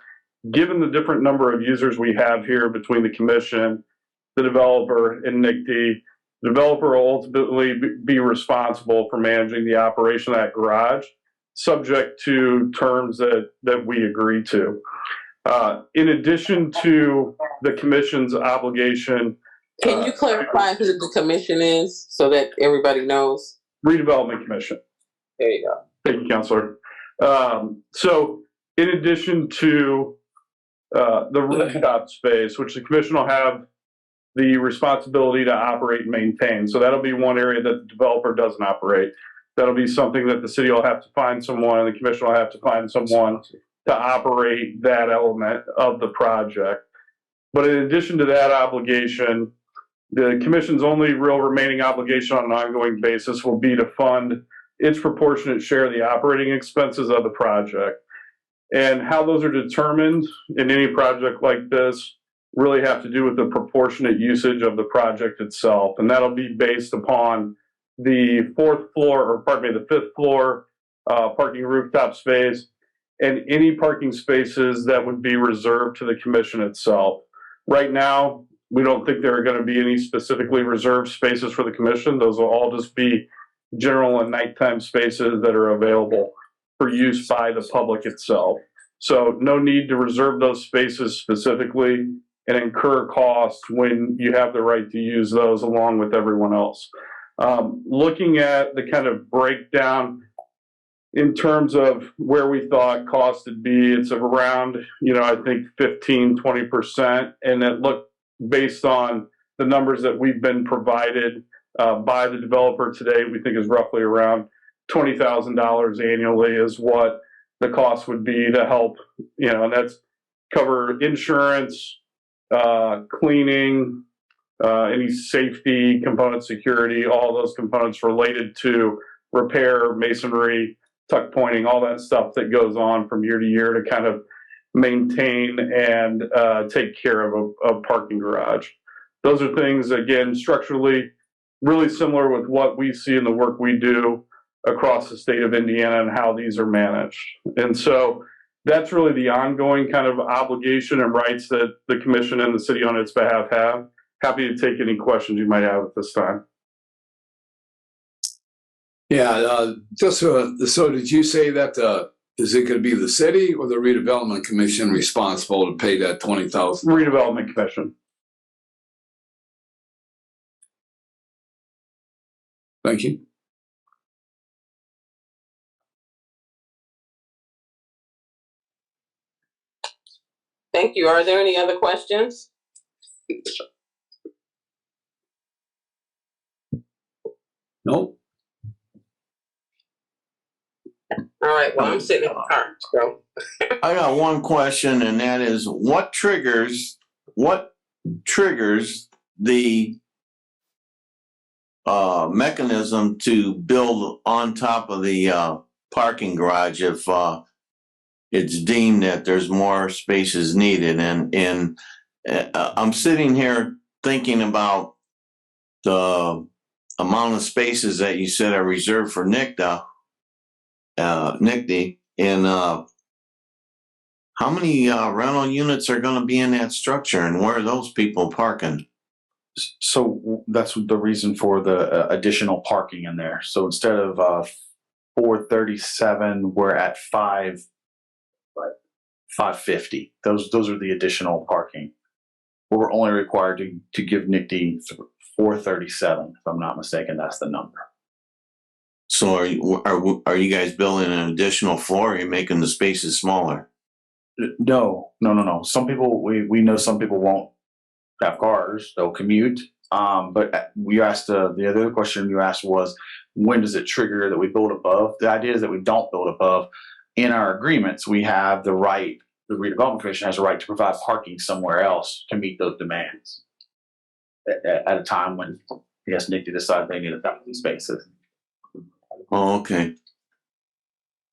given the different number of users we have here between the commission, the developer, and NICD, the developer will ultimately be responsible for managing the operation of that garage, subject to terms that we agree to. In addition to the commission's obligation. Can you clarify who the commission is so that everybody knows? Redevelopment Commission. There you go. Thank you, Counselor. So in addition to the rooftop space, which the commission will have the responsibility to operate and maintain. So that'll be one area that the developer doesn't operate. That'll be something that the city will have to find someone and the commission will have to find someone to operate that element of the project. But in addition to that obligation, the commission's only real remaining obligation on an ongoing basis will be to fund its proportionate share of the operating expenses of the project. And how those are determined in any project like this really have to do with the proportionate usage of the project itself. And that'll be based upon the the fifth floor parking rooftop space and any parking spaces that would be reserved to the commission itself. Right now, we don't think there are going to be any specifically reserved spaces for the commission. Those will all just be general and nighttime spaces that are available for use by the public itself. So no need to reserve those spaces specifically and incur costs when you have the right to use those along with everyone else. Looking at the kind of breakdown in terms of where we thought cost would be, it's around, I think 15-20%. And it looked based on the numbers that we've been provided by the developer today, we think is roughly around $20,000 annually is what the cost would be to help, and that's cover insurance, cleaning, any safety components, security, all those components related to repair, masonry, tuck pointing, all that stuff that goes on from year to year to kind of maintain and take care of a parking garage. Those are things, again, structurally really similar with what we see in the work we do across the state of Indiana and how these are managed. And so that's really the ongoing kind of obligation and rights that the commission and the city on its behalf have. Happy to take any questions you might have at this time. Yeah, just so did you say that is it going to be the city or the redevelopment commission responsible to pay that $20,000? Redevelopment commission. Thank you. Thank you. Are there any other questions? Nope. All right. Well, I'm sitting in the car, so. I got one question, and that is, what triggers the mechanism to build on top of the parking garage if it's deemed that there's more spaces needed? And I'm sitting here thinking about the amount of spaces that you said are reserved for NICDA, and how many rental units are going to be in that structure, and where are those people parking? So that's the reason for the additional parking in there. So instead of 437, we're at 550. Those are the additional parking. We're only required to give NICD 437, if I'm not mistaken. That's the number. So are you guys building an additional floor, or are you making the spaces smaller? No. Some people, we know some people won't have cars, they'll commute. But we asked, the other question you asked was, when does it trigger that we build above? The idea is that we don't build above. In our agreements, we have the right, the Redevelopment Commission has a right to provide parking somewhere else to meet those demands at a time when, yes, NICD decides they need 1,000 spaces. Oh, okay.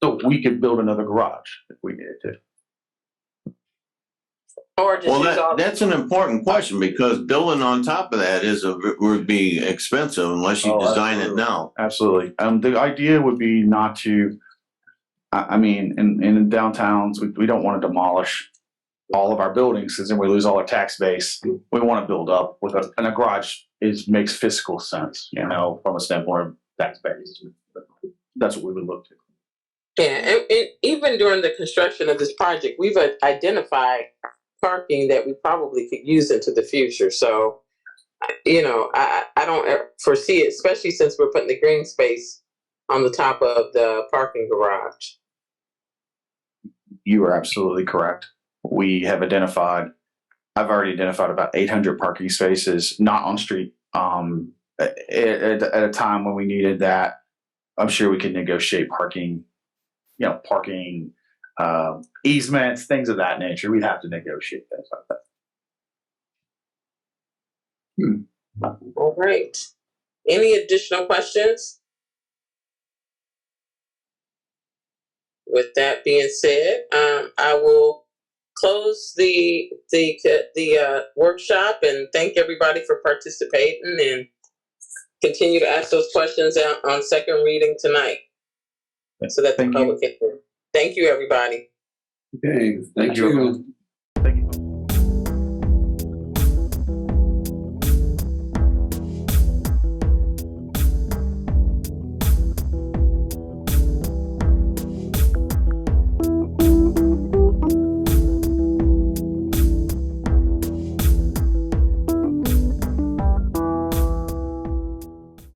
So we could build another garage if we needed to. Or just that's an important question, because building on top of that would be expensive unless you design it now. Absolutely. The idea would be not to, I mean, in downtowns, we don't want to demolish all of our buildings because then we lose all our tax base. We want to build up with and a garage makes fiscal sense, from a standpoint of tax base. That's what we would look to. Yeah, and even during the construction of this project, we've identified parking that we probably could use into the future. So, I don't foresee it, especially since we're putting the green space on the top of the parking garage. You are absolutely correct. I've already identified about 800 parking spaces, not on street. At a time when we needed that, I'm sure we could negotiate parking, easements, things of that nature. We'd have to negotiate things like that. All right. Any additional questions? With that being said, I will close the workshop and thank everybody for participating, and continue to ask those questions on second reading tonight, so that the public can hear. Thank you, everybody. Okay, thank you.